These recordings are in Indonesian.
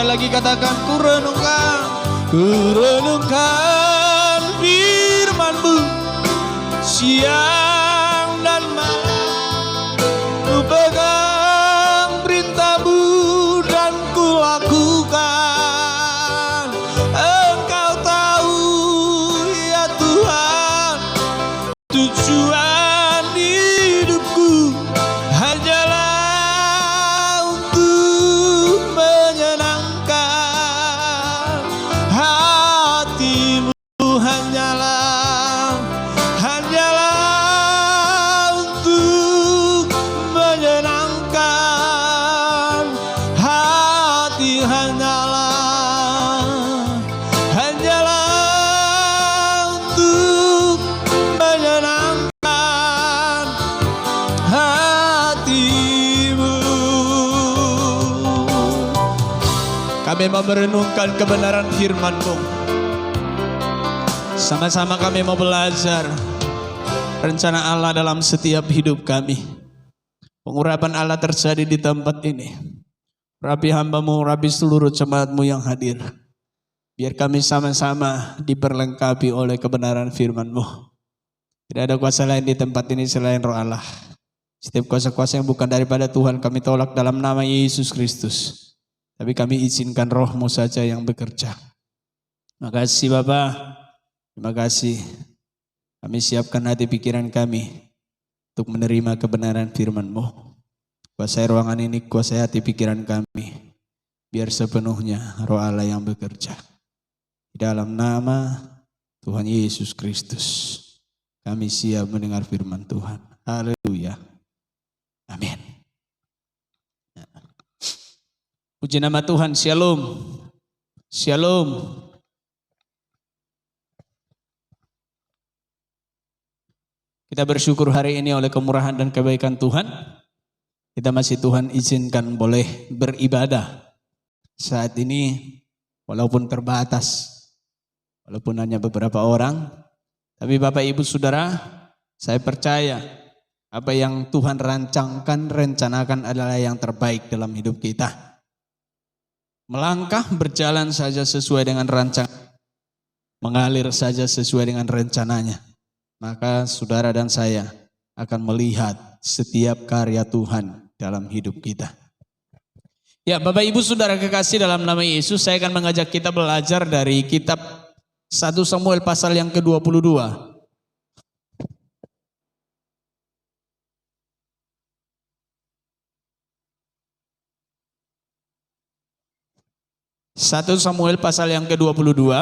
lagi katakan, ku renungkan firman-Mu siang dan malam, ku pegang perintah-Mu dan ku lakukan. Engkau tahu ya Tuhan, tujuan hidupku hanyalah untuk menyenangkan hati-Mu, hanyalah untuk menyenangkan hati, hanyalah untuk menyenangkan hati-Mu. Kami mau merenungkan kebenaran firman-Mu. Sama-sama kami mau belajar rencana Allah dalam setiap hidup kami. Pengurapan Allah terjadi di tempat ini. Rabi hamba-Mu, Rabi seluruh jemaat-Mu yang hadir. Biar kami sama-sama diperlengkapi oleh kebenaran firman-Mu. Tidak ada kuasa lain di tempat ini selain Roh Allah. Setiap kuasa-kuasa yang bukan daripada Tuhan kami tolak dalam nama Yesus Kristus. Tapi kami izinkan Roh-Mu saja yang bekerja. Terima kasih Bapa. Terima kasih. Kami siapkan hati pikiran kami untuk menerima kebenaran firman-Mu. Kuasai ruangan ini, kuasai hati pikiran kami. Biar sepenuhnya Roh Allah yang bekerja. Di dalam nama Tuhan Yesus Kristus, kami siap mendengar firman Tuhan. Haleluya. Amin. Puji nama Tuhan. Shalom. Shalom. Kita bersyukur hari ini oleh kemurahan dan kebaikan Tuhan. Kita masih Tuhan izinkan boleh beribadah saat ini walaupun terbatas. Walaupun hanya beberapa orang. Tapi Bapak Ibu Saudara, saya percaya apa yang Tuhan rancangkan, rencanakan adalah yang terbaik dalam hidup kita. Melangkah berjalan saja sesuai dengan rancangan, mengalir saja sesuai dengan rencananya. Maka saudara dan saya akan melihat setiap karya Tuhan dalam hidup kita. Ya Bapak Ibu Saudara kekasih dalam nama Yesus, saya akan mengajak kita belajar dari kitab 1 Samuel pasal yang ke-22. 1 Samuel pasal yang ke-22.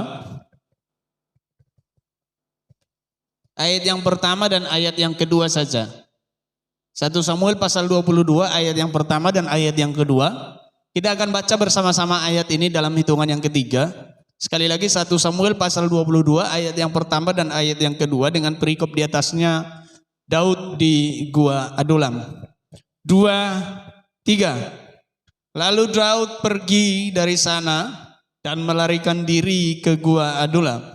Ayat yang pertama dan ayat yang kedua saja. 1 Samuel pasal 22 ayat yang pertama dan ayat yang kedua. Kita akan baca bersama-sama ayat ini dalam hitungan yang ketiga. Sekali lagi 1 Samuel pasal 22 ayat yang pertama dan ayat yang kedua dengan perikop di atasnya Daud di Gua Adulam. 2, 3. Lalu Daud pergi dari sana dan melarikan diri ke Gua Adulam.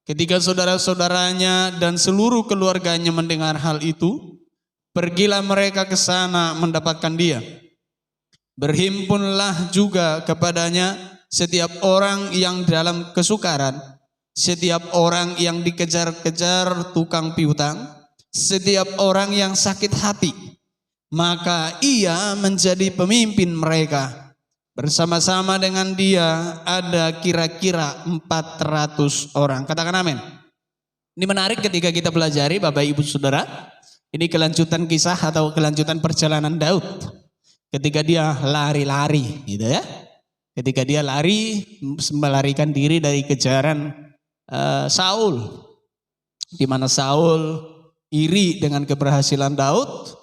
Ketika saudara-saudaranya dan seluruh keluarganya mendengar hal itu, pergilah mereka ke sana mendapatkan dia. Berhimpunlah juga kepadanya setiap orang yang dalam kesukaran, setiap orang yang dikejar-kejar tukang piutang, setiap orang yang sakit hati. Maka ia menjadi pemimpin mereka. Bersama-sama dengan dia ada kira-kira 400 orang. Katakan amin. Ini menarik ketika kita pelajari Bapak Ibu Saudara. Ini kelanjutan kisah atau kelanjutan perjalanan Daud. Ketika dia lari-lari gitu ya. Ketika dia lari melarikan diri dari kejaran Saul. Di mana Saul iri dengan keberhasilan Daud.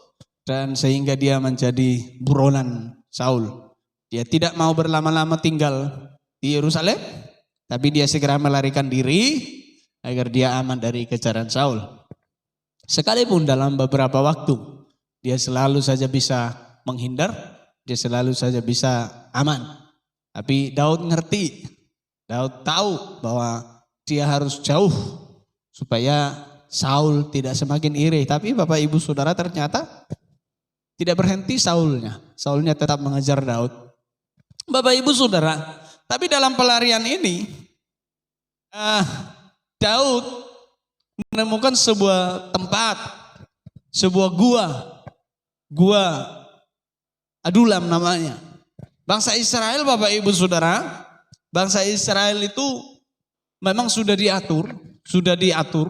Dan sehingga dia menjadi buronan Saul. Dia tidak mau berlama-lama tinggal di Yerusalem, tapi dia segera melarikan diri agar dia aman dari kejaran Saul. Sekalipun dalam beberapa waktu dia selalu saja bisa menghindar, dia selalu saja bisa aman. Tapi Daud ngerti, Daud tahu bahwa dia harus jauh supaya Saul tidak semakin iri. Tapi Bapak Ibu Saudara ternyata tidak berhenti Saulnya tetap mengejar Daud. Bapak Ibu Saudara, tapi dalam pelarian ini Daud menemukan sebuah tempat, sebuah gua Adulam namanya. Bangsa Israel, Bapak Ibu Saudara, bangsa Israel itu memang sudah diatur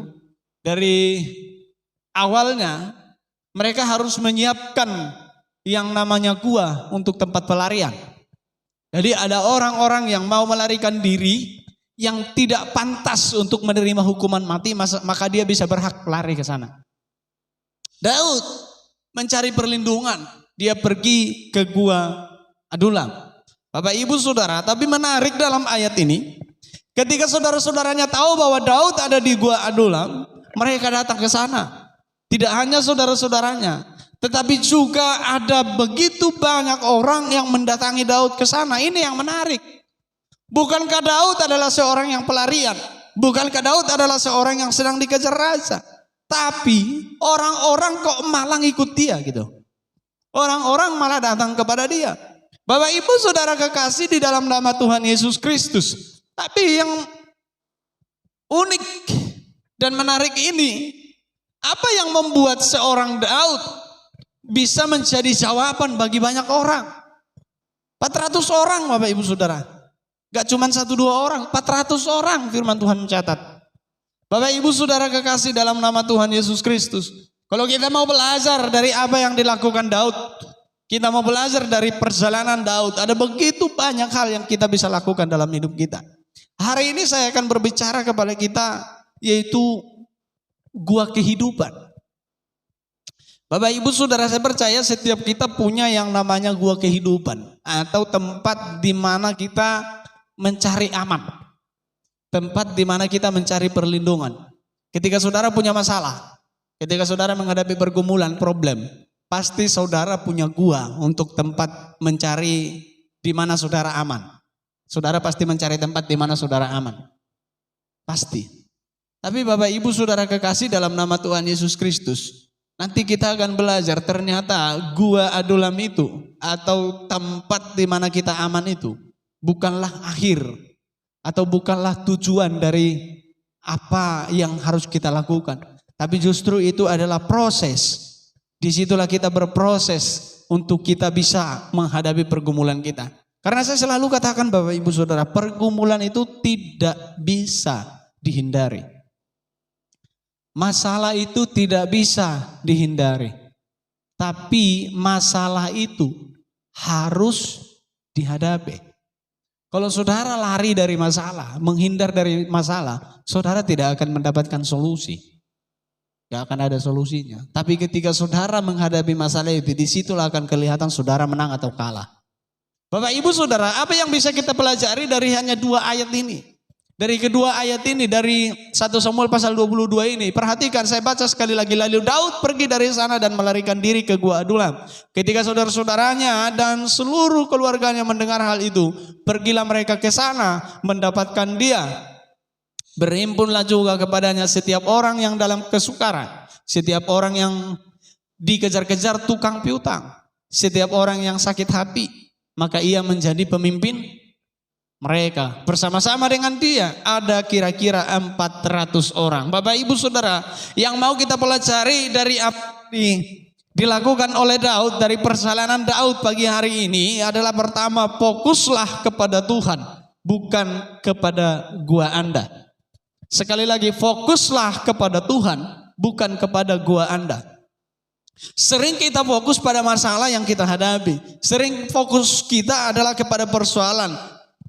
dari awalnya. Mereka harus menyiapkan yang namanya gua untuk tempat pelarian. Jadi ada orang-orang yang mau melarikan diri yang tidak pantas untuk menerima hukuman mati, maka dia bisa berhak lari ke sana. Daud mencari perlindungan, dia pergi ke gua Adulam. Bapak Ibu Saudara, tapi menarik dalam ayat ini, ketika saudara-saudaranya tahu bahwa Daud ada di gua Adulam, mereka datang ke sana. Tidak hanya saudara-saudaranya, tetapi juga ada begitu banyak orang yang mendatangi Daud ke sana. Ini yang menarik. Bukankah Daud adalah seorang yang pelarian? Bukankah Daud adalah seorang yang sedang dikejar raja? Tapi orang-orang kok malah ikut dia gitu. Orang-orang malah datang kepada dia. Bapak Ibu Saudara kekasih di dalam nama Tuhan Yesus Kristus. Tapi yang unik dan menarik ini, apa yang membuat seorang Daud bisa menjadi jawaban bagi banyak orang? 400 orang Bapak Ibu Saudara. Gak cuma 1-2 orang, 400 orang firman Tuhan mencatat. Bapak Ibu Saudara kekasih dalam nama Tuhan Yesus Kristus. Kalau kita mau belajar dari apa yang dilakukan Daud, kita mau belajar dari perjalanan Daud, ada begitu banyak hal yang kita bisa lakukan dalam hidup kita. Hari ini saya akan berbicara kepada kita, yaitu gua kehidupan. Bapak Ibu Saudara, saya percaya setiap kita punya yang namanya gua kehidupan, atau tempat di mana kita mencari aman. Tempat di mana kita mencari perlindungan. Ketika saudara punya masalah, ketika saudara menghadapi pergumulan, problem, pasti saudara punya gua untuk tempat mencari di mana saudara aman. Saudara pasti mencari tempat di mana saudara aman. Pasti. Tapi Bapak Ibu Saudara kekasih dalam nama Tuhan Yesus Kristus, nanti kita akan belajar ternyata gua Adulam itu atau tempat di mana kita aman itu bukanlah akhir atau bukanlah tujuan dari apa yang harus kita lakukan. Tapi justru itu adalah proses. Disitulah kita berproses untuk kita bisa menghadapi pergumulan kita. Karena saya selalu katakan Bapak Ibu Saudara, pergumulan itu tidak bisa dihindari. Masalah itu tidak bisa dihindari. Tapi masalah itu harus dihadapi. Kalau saudara lari dari masalah, menghindar dari masalah, saudara tidak akan mendapatkan solusi. Gak akan ada solusinya. Tapi ketika saudara menghadapi masalah itu, disitulah akan kelihatan saudara menang atau kalah. Bapak Ibu Saudara, apa yang bisa kita pelajari dari hanya 2 ayat ini? Dari kedua ayat ini, dari 1 Samuel pasal 22 ini, perhatikan saya baca sekali lagi. Lalu Daud pergi dari sana dan melarikan diri ke gua Adulam. Ketika saudara-saudaranya dan seluruh keluarganya mendengar hal itu, pergilah mereka ke sana mendapatkan dia. Berhimpunlah juga kepadanya setiap orang yang dalam kesukaran, setiap orang yang dikejar-kejar tukang piutang, setiap orang yang sakit hati, maka ia menjadi pemimpin mereka. Bersama-sama dengan dia ada kira-kira 400 orang. Bapak Ibu Saudara, yang mau kita pelajari dari apa dilakukan oleh Daud, dari perjalanan Daud pagi hari ini adalah pertama, fokuslah kepada Tuhan, bukan kepada gua Anda. Sekali lagi, fokuslah kepada Tuhan, bukan kepada gua Anda. Sering kita fokus pada masalah yang kita hadapi. Sering fokus kita adalah kepada persoalan,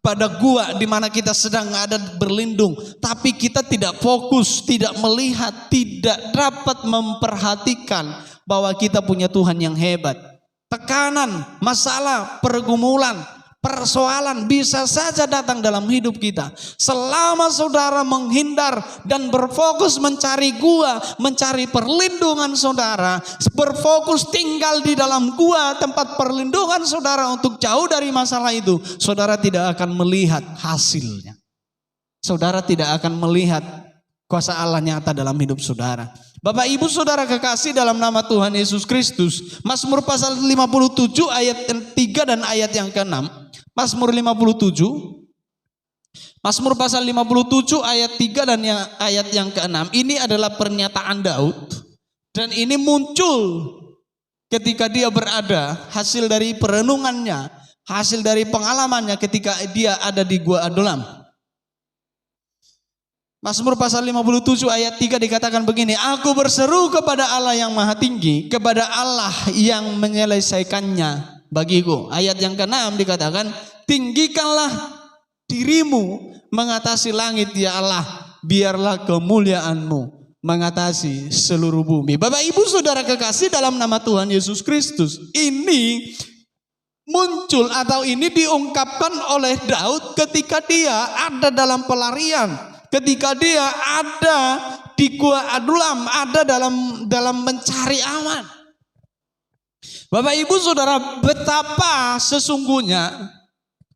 pada gua di mana kita sedang ada berlindung, tapi kita tidak fokus, tidak melihat, tidak dapat memperhatikan bahwa kita punya Tuhan yang hebat. Tekanan, masalah, pergumulan, persoalan bisa saja datang dalam hidup kita. Selama saudara menghindar dan berfokus mencari gua, mencari perlindungan saudara, berfokus tinggal di dalam gua, tempat perlindungan saudara untuk jauh dari masalah itu, saudara tidak akan melihat hasilnya. Saudara tidak akan melihat kuasa Allah nyata dalam hidup saudara. Bapak Ibu Saudara kekasih dalam nama Tuhan Yesus Kristus, Mazmur pasal 57 ayat 3 dan ayat yang ke-6. Mazmur 57. Mazmur pasal 57 ayat 3 dan ayat yang ke-6. Ini adalah pernyataan Daud. Dan ini muncul ketika dia berada, hasil dari perenungannya, hasil dari pengalamannya ketika dia ada di Gua Adulam. Mazmur pasal 57 ayat 3 dikatakan begini, aku berseru kepada Allah yang maha tinggi, kepada Allah yang menyelesaikannya bagiku. Ayat yang ke-6 dikatakan, tinggikanlah dirimu mengatasi langit ya Allah, biarlah kemuliaanmu mengatasi seluruh bumi. Bapak Ibu Saudara kekasih dalam nama Tuhan Yesus Kristus, ini muncul atau ini diungkapkan oleh Daud ketika dia ada dalam pelarian, ketika dia ada di Gua Adulam, ada dalam mencari aman. Bapak Ibu Saudara, betapa sesungguhnya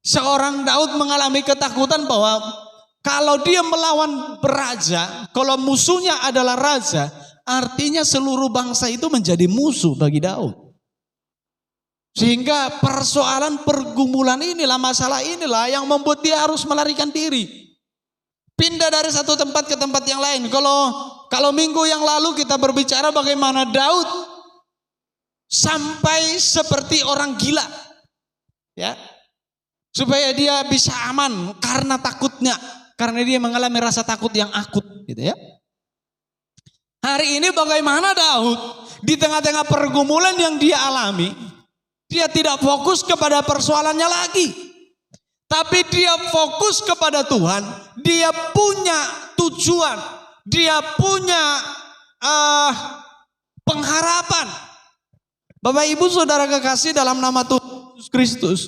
seorang Daud mengalami ketakutan bahwa kalau dia melawan raja, kalau musuhnya adalah raja, artinya seluruh bangsa itu menjadi musuh bagi Daud. Sehingga persoalan pergumulan inilah, masalah inilah yang membuat dia harus melarikan diri. Pindah dari satu tempat ke tempat yang lain. Kalau minggu yang lalu kita berbicara bagaimana Daud sampai seperti orang gila. Ya. Supaya dia bisa aman karena takutnya. Karena dia mengalami rasa takut yang akut gitu ya. Hari ini bagaimana Daud di tengah-tengah pergumulan yang dia alami, dia tidak fokus kepada persoalannya lagi. Tapi dia fokus kepada Tuhan, dia punya tujuan, dia punya pengharapan. Bapak Ibu Saudara kekasih dalam nama Tuhan Yesus Kristus,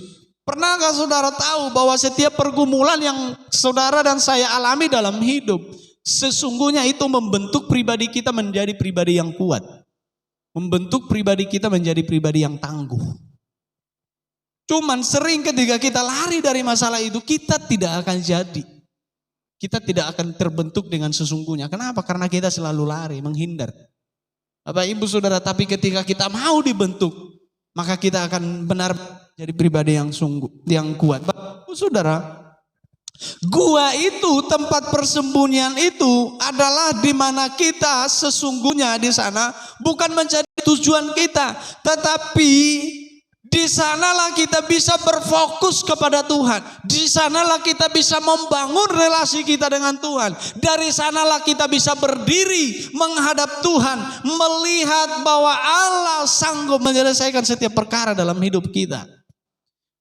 pernahkah saudara tahu bahwa setiap pergumulan yang saudara dan saya alami dalam hidup, sesungguhnya itu membentuk pribadi kita menjadi pribadi yang kuat. Membentuk pribadi kita menjadi pribadi yang tangguh. Cuman sering ketika kita lari dari masalah itu, kita tidak akan jadi. Kita tidak akan terbentuk dengan sesungguhnya. Kenapa? Karena kita selalu lari, menghindar. Bapak Ibu Saudara, tapi ketika kita mau dibentuk, maka kita akan benar jadi pribadi yang yang kuat. Bapak Ibu Saudara, gua itu, tempat persembunyian itu adalah di mana kita sesungguhnya di sana bukan menjadi tujuan kita, tetapi di sanalah kita bisa berfokus kepada Tuhan. Di sanalah kita bisa membangun relasi kita dengan Tuhan. Dari sanalah kita bisa berdiri menghadap Tuhan, melihat bahwa Allah sanggup menyelesaikan setiap perkara dalam hidup kita.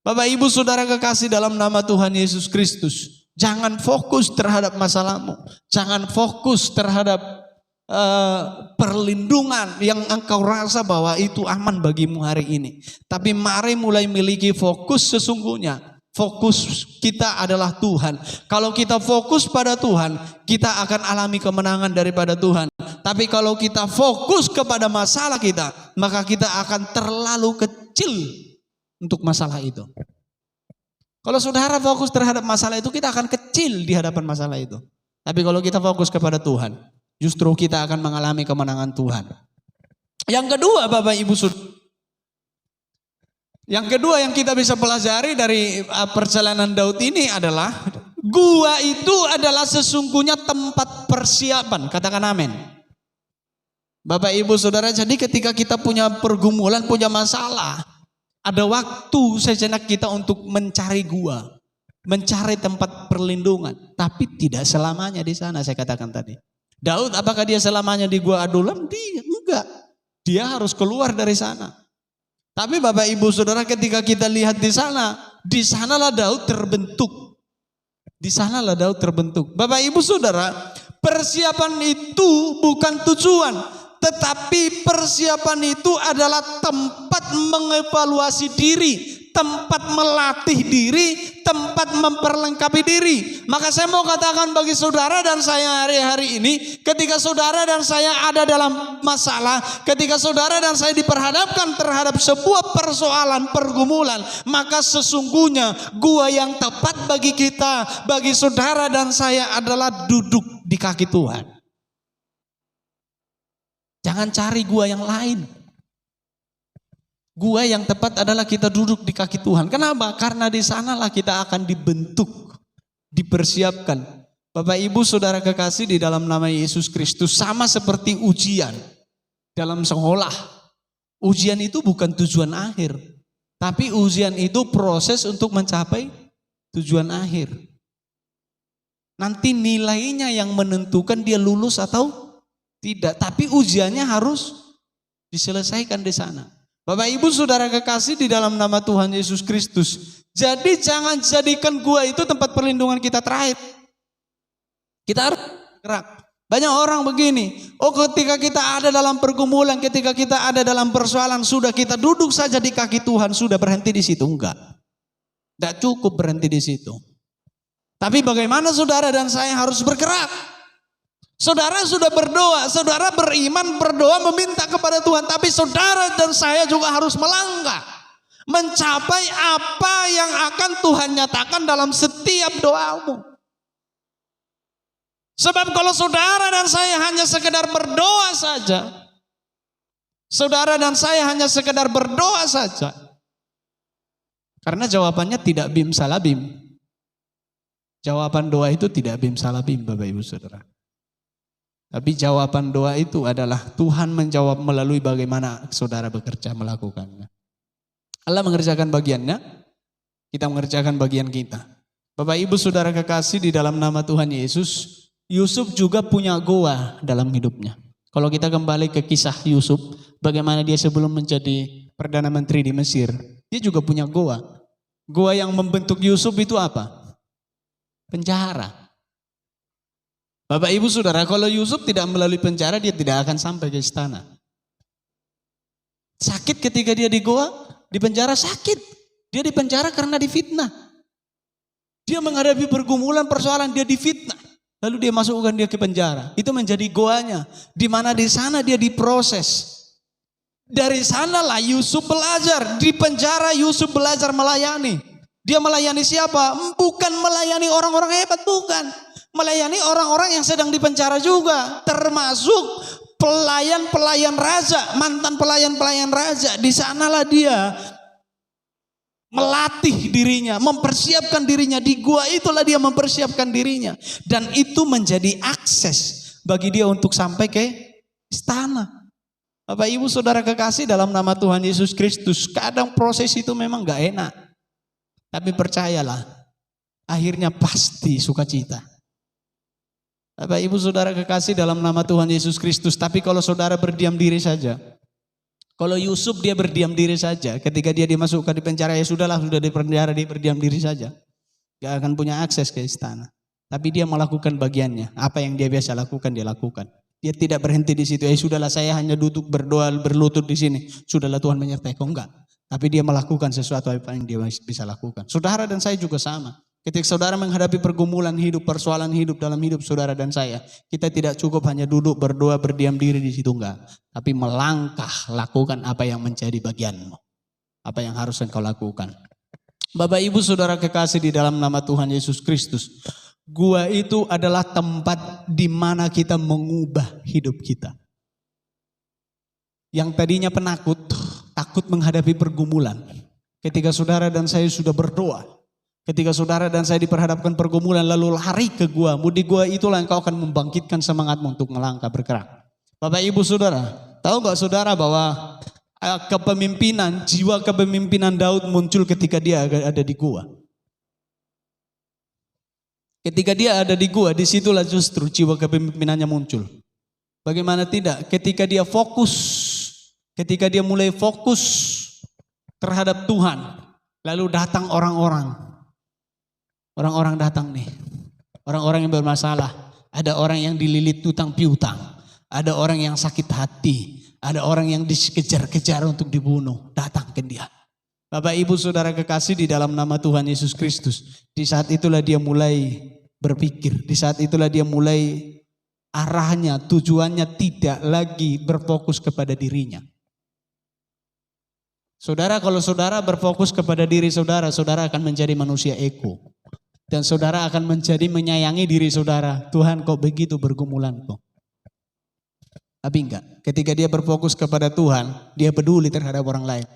Bapak Ibu Saudara kekasih dalam nama Tuhan Yesus Kristus, jangan fokus terhadap masalahmu. Jangan fokus terhadap perlindungan yang engkau rasa bahwa itu aman bagimu hari ini. Tapi mari mulai miliki fokus sesungguhnya. Fokus kita adalah Tuhan. Kalau kita fokus pada Tuhan, kita akan alami kemenangan daripada Tuhan. Tapi kalau kita fokus kepada masalah kita, maka kita akan terlalu kecil untuk masalah itu. Kalau saudara fokus terhadap masalah itu, kita akan kecil di hadapan masalah itu. Tapi kalau kita fokus kepada Tuhan, justru kita akan mengalami kemenangan Tuhan. Yang kedua Bapak Ibu Saudara, yang kedua yang kita bisa pelajari dari perjalanan Daud ini adalah, gua itu adalah sesungguhnya tempat persiapan. Katakan amin. Bapak Ibu Saudara, jadi ketika kita punya pergumulan, punya masalah, ada waktu sejenak kita untuk mencari gua, mencari tempat perlindungan. Tapi tidak selamanya di sana, saya katakan tadi. Daud apakah dia selamanya di Gua Adulam? Dia enggak. Dia harus keluar dari sana. Tapi Bapak Ibu Saudara, ketika kita lihat di sanalah Daud terbentuk. Di sanalah Daud terbentuk. Bapak Ibu Saudara, persiapan itu bukan tujuan, tetapi persiapan itu adalah tempat mengevaluasi diri, tempat melatih diri, tempat memperlengkapi diri. Maka saya mau katakan bagi saudara dan saya hari-hari ini, ketika saudara dan saya ada dalam masalah, ketika saudara dan saya diperhadapkan terhadap sebuah persoalan, pergumulan, maka sesungguhnya gua yang tepat bagi kita, bagi saudara dan saya adalah duduk di kaki Tuhan. Jangan cari gua yang lain. Gua yang tepat adalah kita duduk di kaki Tuhan. Kenapa? Karena di sanalah kita akan dibentuk, dipersiapkan. Bapak Ibu Saudara kekasih di dalam nama Yesus Kristus, sama seperti ujian dalam sekolah. Ujian itu bukan tujuan akhir, tapi ujian itu proses untuk mencapai tujuan akhir. Nanti nilainya yang menentukan dia lulus atau tidak, tapi ujiannya harus diselesaikan di sana. Bapak Ibu Saudara kekasih di dalam nama Tuhan Yesus Kristus. Jadi jangan jadikan gua itu tempat perlindungan kita terakhir. Kita harus gerak. Banyak orang begini, ketika kita ada dalam pergumulan, ketika kita ada dalam persoalan, sudah kita duduk saja di kaki Tuhan, sudah berhenti di situ. Enggak. Tidak cukup berhenti di situ. Tapi bagaimana saudara dan saya harus bergerak? Saudara sudah berdoa, saudara beriman, berdoa meminta kepada Tuhan. Tapi saudara dan saya juga harus melangkah. Mencapai apa yang akan Tuhan nyatakan dalam setiap doamu. Sebab kalau saudara dan saya hanya sekedar berdoa saja. Saudara dan saya hanya sekedar berdoa saja. Karena jawabannya tidak bim salah bim. Jawaban doa itu tidak bim salah bim Bapak Ibu Saudara. Tapi jawaban doa itu adalah Tuhan menjawab melalui bagaimana saudara bekerja melakukannya. Allah mengerjakan bagiannya, kita mengerjakan bagian kita. Bapak Ibu Saudara kekasih di dalam nama Tuhan Yesus, Yusuf juga punya goa dalam hidupnya. Kalau kita kembali ke kisah Yusuf, bagaimana dia sebelum menjadi Perdana Menteri di Mesir, dia juga punya goa. Goa yang membentuk Yusuf itu apa? Penjara. Bapak Ibu Saudara, kalau Yusuf tidak melalui penjara, dia tidak akan sampai ke istana. Sakit ketika dia di goa, di penjara sakit. Dia di penjara karena difitnah. Dia menghadapi pergumulan, persoalan, dia difitnah. Lalu dia masukkan dia ke penjara. Itu menjadi goanya. Di mana di sana dia diproses. Dari sanalah Yusuf belajar. Di penjara Yusuf belajar melayani. Dia melayani siapa? Bukan melayani orang-orang hebat, bukan. Melayani orang-orang yang sedang dipenjara juga, termasuk pelayan-pelayan raja, mantan pelayan-pelayan raja. Di sanalah dia melatih dirinya, mempersiapkan dirinya. Di gua itulah dia mempersiapkan dirinya. Dan itu menjadi akses bagi dia untuk sampai ke istana. Bapak Ibu Saudara kekasih dalam nama Tuhan Yesus Kristus, kadang proses itu memang gak enak. Tapi percayalah, akhirnya pasti sukacita. Bapak Ibu Saudara kekasih dalam nama Tuhan Yesus Kristus. Tapi kalau saudara berdiam diri saja. Kalau Yusuf dia berdiam diri saja. Ketika dia dimasukkan di penjara, ya sudahlah, sudah di penjara, dia berdiam diri saja. Gak akan punya akses ke istana. Tapi dia melakukan bagiannya. Apa yang dia biasa lakukan, dia lakukan. Dia tidak berhenti di situ. Sudahlah, saya hanya duduk berdoa, berlutut di sini. Sudahlah, Tuhan menyertai. Enggak. Tapi dia melakukan sesuatu apa yang dia bisa lakukan. Saudara dan saya juga sama. Ketika saudara menghadapi pergumulan hidup, persoalan hidup dalam hidup saudara dan saya, kita tidak cukup hanya duduk, berdoa, berdiam diri di situ, enggak. Tapi melangkah, lakukan apa yang menjadi bagianmu. Apa yang harus engkau lakukan. Bapak Ibu Saudara kekasih di dalam nama Tuhan Yesus Kristus. Gua itu adalah tempat di mana kita mengubah hidup kita. Yang tadinya penakut, takut menghadapi pergumulan. Ketika saudara dan saya sudah berdoa, ketika saudara dan saya diperhadapkan pergumulan lalu lari ke gua, di gua itulah engkau akan membangkitkan semangatmu untuk melangkah bergerak. Bapak Ibu Saudara, tahu gak saudara bahwa kepemimpinan, jiwa kepemimpinan Daud muncul ketika dia ada di gua. Ketika dia ada di gua, disitulah justru jiwa kepemimpinannya muncul. Bagaimana tidak? Ketika dia fokus, ketika dia mulai fokus terhadap Tuhan, lalu datang orang-orang. Orang-orang datang nih, orang-orang yang bermasalah, ada orang yang dililit utang piutang, ada orang yang sakit hati, ada orang yang dikejar-kejar untuk dibunuh, datang ke dia. Bapak Ibu Saudara kekasih di dalam nama Tuhan Yesus Kristus, di saat itulah dia mulai berpikir, di saat itulah dia mulai arahnya, tujuannya tidak lagi berfokus kepada dirinya. Saudara, kalau saudara berfokus kepada diri saudara, saudara akan menjadi manusia ego. Dan saudara akan menjadi menyayangi diri saudara. Tuhan kok begitu bergumulanku. Tapi enggak. Ketika dia berfokus kepada Tuhan, dia peduli terhadap orang lain.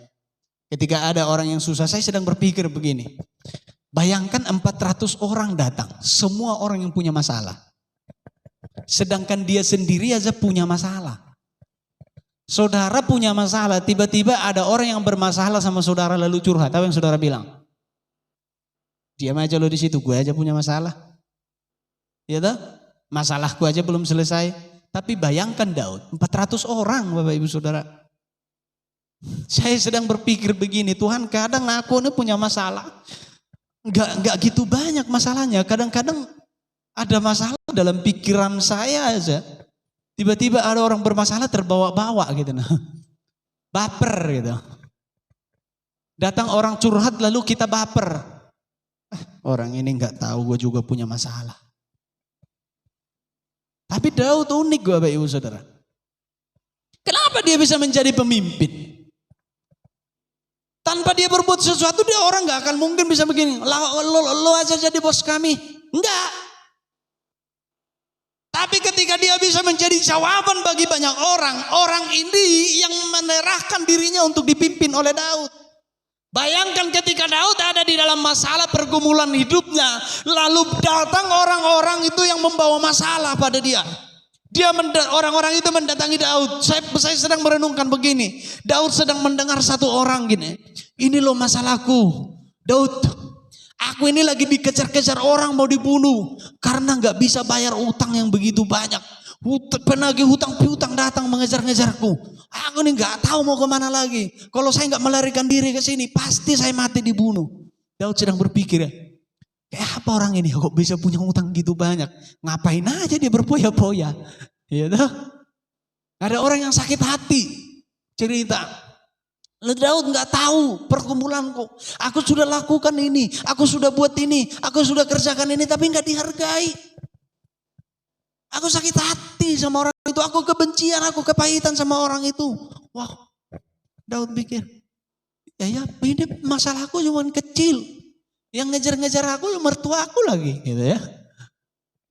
Ketika ada orang yang susah, saya sedang berpikir begini. Bayangkan 400 orang datang, semua orang yang punya masalah. Sedangkan dia sendiri aja punya masalah. Saudara punya masalah, tiba-tiba ada orang yang bermasalah sama saudara lalu curhat. Apa yang saudara bilang? Diam aja lo di situ, gue aja punya masalah. Ya toh? Masalahku aja belum selesai. Tapi bayangkan Daud, 400 orang Bapak Ibu Saudara. Saya sedang berpikir begini, Tuhan kadang aku ini punya masalah. Enggak gitu banyak masalahnya. Kadang-kadang ada masalah dalam pikiran saya aja. Tiba-tiba ada orang bermasalah terbawa-bawa gitu. Baper gitu. Datang orang curhat lalu kita baper. Orang ini enggak tahu gue juga punya masalah. Tapi Daud unik Bapak Ibu Saudara. Kenapa dia bisa menjadi pemimpin? Tanpa dia berbuat sesuatu dia orang gak akan mungkin bisa begini. Lo aja jadi bos kami. Enggak. Tapi ketika dia bisa menjadi jawaban bagi banyak orang. Orang ini yang menyerahkan dirinya untuk dipimpin oleh Daud. Bayangkan ketika Daud ada di dalam masalah pergumulan hidupnya. Lalu datang orang-orang itu yang membawa masalah pada dia. Orang-orang itu mendatangi Daud. Saya sedang merenungkan begini. Daud sedang mendengar satu orang gini. Ini loh masalahku. Daud, aku ini lagi dikejar-kejar orang mau dibunuh. Karena gak bisa bayar utang yang begitu banyak. Penagih hutang piutang datang mengejar-ngejarku. Aku ini gak tahu mau kemana lagi. Kalau saya gak melarikan diri ke sini, pasti saya mati dibunuh. Daud sedang berpikir ya. Kayak apa orang ini kok bisa punya utang gitu banyak? Ngapain aja dia berpoya-poya? Ya toh? Ada orang yang sakit hati cerita. Daud nggak tahu pergumulanku. Aku sudah lakukan ini, aku sudah buat ini, aku sudah kerjakan ini, tapi nggak dihargai. Aku sakit hati sama orang itu, aku kebencian, aku kepahitan sama orang itu. Wow, Daud pikir, ya ini masalahku cuma kecil. Yang ngejar-ngejar aku ya mertua aku lagi gitu ya.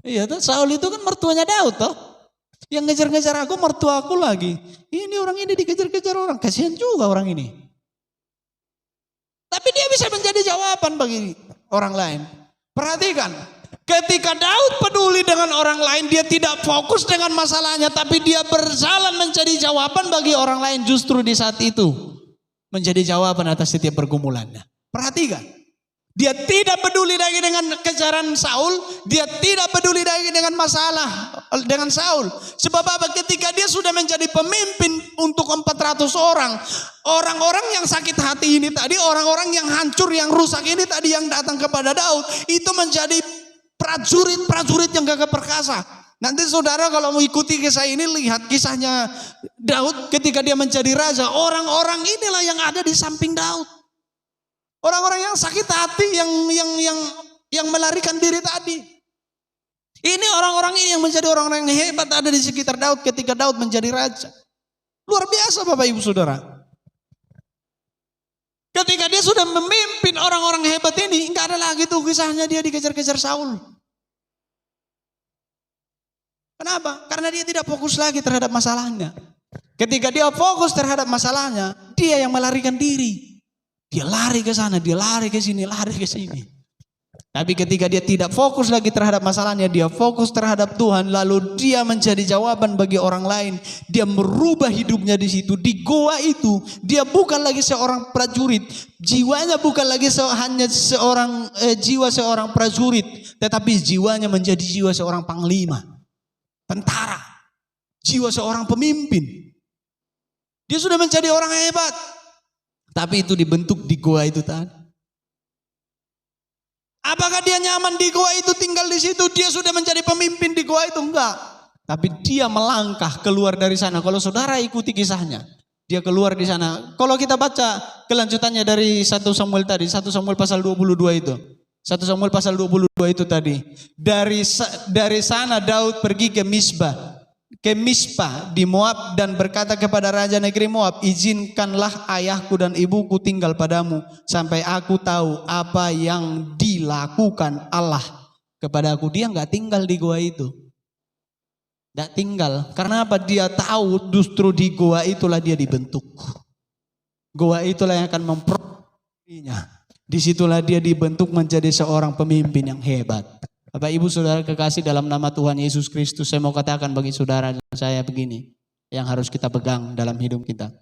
Iya tuh Saul itu kan mertuanya Daud toh. Yang ngejar-ngejar aku mertua aku lagi. Ini orang ini dikejar-kejar orang, kasihan juga orang ini. Tapi dia bisa menjadi jawaban bagi orang lain. Perhatikan, ketika Daud peduli dengan orang lain, dia tidak fokus dengan masalahnya, tapi dia berjalan menjadi jawaban bagi orang lain justru di saat itu. Menjadi jawaban atas setiap pergumulannya. Perhatikan. Dia tidak peduli lagi dengan kejaran Saul. Dia tidak peduli lagi dengan masalah dengan Saul. Sebab apa? Ketika dia sudah menjadi pemimpin untuk 400 orang. Orang-orang yang sakit hati ini tadi. Orang-orang yang hancur, yang rusak ini tadi yang datang kepada Daud. Itu menjadi prajurit-prajurit yang gagah perkasa. Nanti saudara kalau mau ikuti kisah ini, lihat kisahnya Daud ketika dia menjadi raja. Orang-orang inilah yang ada di samping Daud. Orang-orang yang sakit hati, yang melarikan diri tadi. Ini orang-orang ini yang menjadi orang-orang yang hebat ada di sekitar Daud ketika Daud menjadi raja. Luar biasa Bapak Ibu Saudara. Ketika dia sudah memimpin orang-orang hebat ini, enggak ada lagi tuh kisahnya dia dikejar-kejar Saul. Kenapa? Karena dia tidak fokus lagi terhadap masalahnya. Ketika dia fokus terhadap masalahnya, dia yang melarikan diri. Dia lari ke sana, dia lari ke sini, lari ke sini. Tapi ketika dia tidak fokus lagi terhadap masalahnya, dia fokus terhadap Tuhan, lalu dia menjadi jawaban bagi orang lain. Dia merubah hidupnya di situ. Di goa itu, dia bukan lagi seorang prajurit. Jiwanya bukan lagi hanya jiwa seorang prajurit, tetapi jiwanya menjadi jiwa seorang panglima, tentara, jiwa seorang pemimpin. Dia sudah menjadi orang hebat. Tapi itu dibentuk di goa itu tadi. Apakah dia nyaman di goa itu, tinggal di situ? Dia sudah menjadi pemimpin di goa itu? Enggak. Tapi dia melangkah keluar dari sana. Kalau saudara ikuti kisahnya, dia keluar di sana. Kalau kita baca kelanjutannya dari 1 Samuel tadi, 1 Samuel pasal 22 itu. 1 Samuel pasal 22 itu tadi. Dari sana Daud pergi ke Mispa di Moab dan berkata kepada raja negeri Moab, izinkanlah ayahku dan ibuku tinggal padamu sampai aku tahu apa yang dilakukan Allah kepada aku. Dia nggak tinggal di goa itu, nggak tinggal. Karena apa? Dia tahu justru di goa itulah dia dibentuk. Goa itulah yang akan memperolehnya. Disitulah dia dibentuk menjadi seorang pemimpin yang hebat. Bapak Ibu Saudara kekasih dalam nama Tuhan Yesus Kristus, saya mau katakan bagi saudara dan saya begini, yang harus kita pegang dalam hidup kita.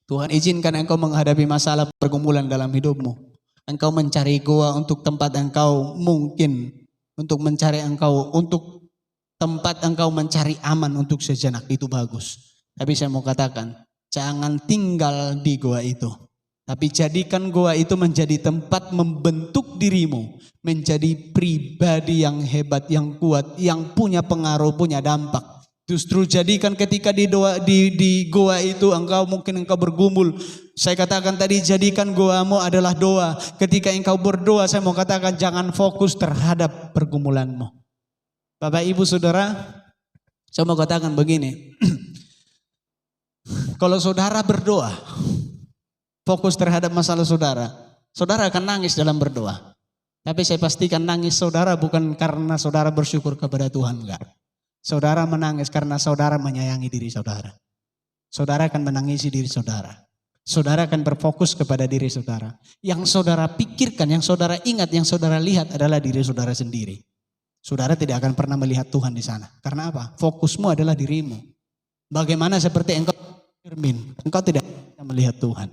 Tuhan izinkan engkau menghadapi masalah pergumulan dalam hidupmu. Engkau mencari goa untuk tempat engkau mungkin, untuk mencari engkau, untuk tempat engkau mencari aman untuk sejenak, itu bagus. Tapi saya mau katakan, jangan tinggal di goa itu. Tapi jadikan goa itu menjadi tempat membentuk dirimu menjadi pribadi yang hebat, yang kuat, yang punya pengaruh, punya dampak. Justru jadikan ketika di goa itu mungkin engkau bergumul. Saya katakan tadi, jadikan goamu adalah doa. Ketika engkau berdoa, saya mau katakan jangan fokus terhadap pergumulanmu. Bapak Ibu Saudara, saya mau katakan begini. Kalau saudara berdoa, fokus terhadap masalah saudara, saudara akan nangis dalam berdoa. Tapi saya pastikan nangis saudara bukan karena saudara bersyukur kepada Tuhan, enggak. Saudara menangis karena saudara menyayangi diri saudara. Saudara akan menangisi diri saudara. Saudara akan berfokus kepada diri saudara. Yang saudara pikirkan, yang saudara ingat, yang saudara lihat adalah diri saudara sendiri. Saudara tidak akan pernah melihat Tuhan di sana. Karena apa? Fokusmu adalah dirimu. Bagaimana seperti engkau firmin, engkau tidak bisa melihat Tuhan.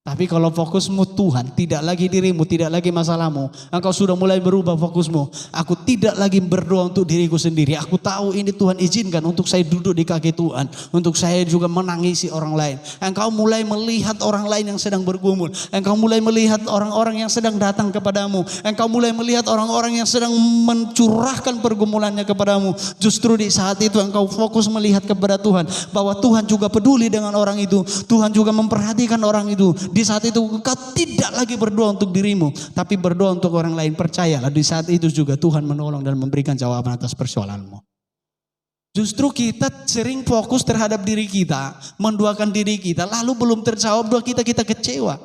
Tapi kalau fokusmu Tuhan, tidak lagi dirimu, tidak lagi masalahmu, engkau sudah mulai berubah fokusmu. Aku tidak lagi berdoa untuk diriku sendiri. Aku tahu ini Tuhan izinkan untuk saya duduk di kaki Tuhan, untuk saya juga menangisi orang lain. Engkau mulai melihat orang lain yang sedang bergumul. Engkau mulai melihat orang-orang yang sedang datang kepadamu. Engkau mulai melihat orang-orang yang sedang mencurahkan pergumulannya kepadamu. Justru di saat itu engkau fokus melihat kepada Tuhan, bahwa Tuhan juga peduli dengan orang itu. Tuhan juga memperhatikan orang itu. Di saat itu engkau tidak lagi berdoa untuk dirimu, tapi berdoa untuk orang lain. Percayalah, di saat itu juga Tuhan menolong dan memberikan jawaban atas persoalanmu. Justru kita sering fokus terhadap diri kita, mendoakan diri kita, lalu belum terjawab doa kita, kita kecewa.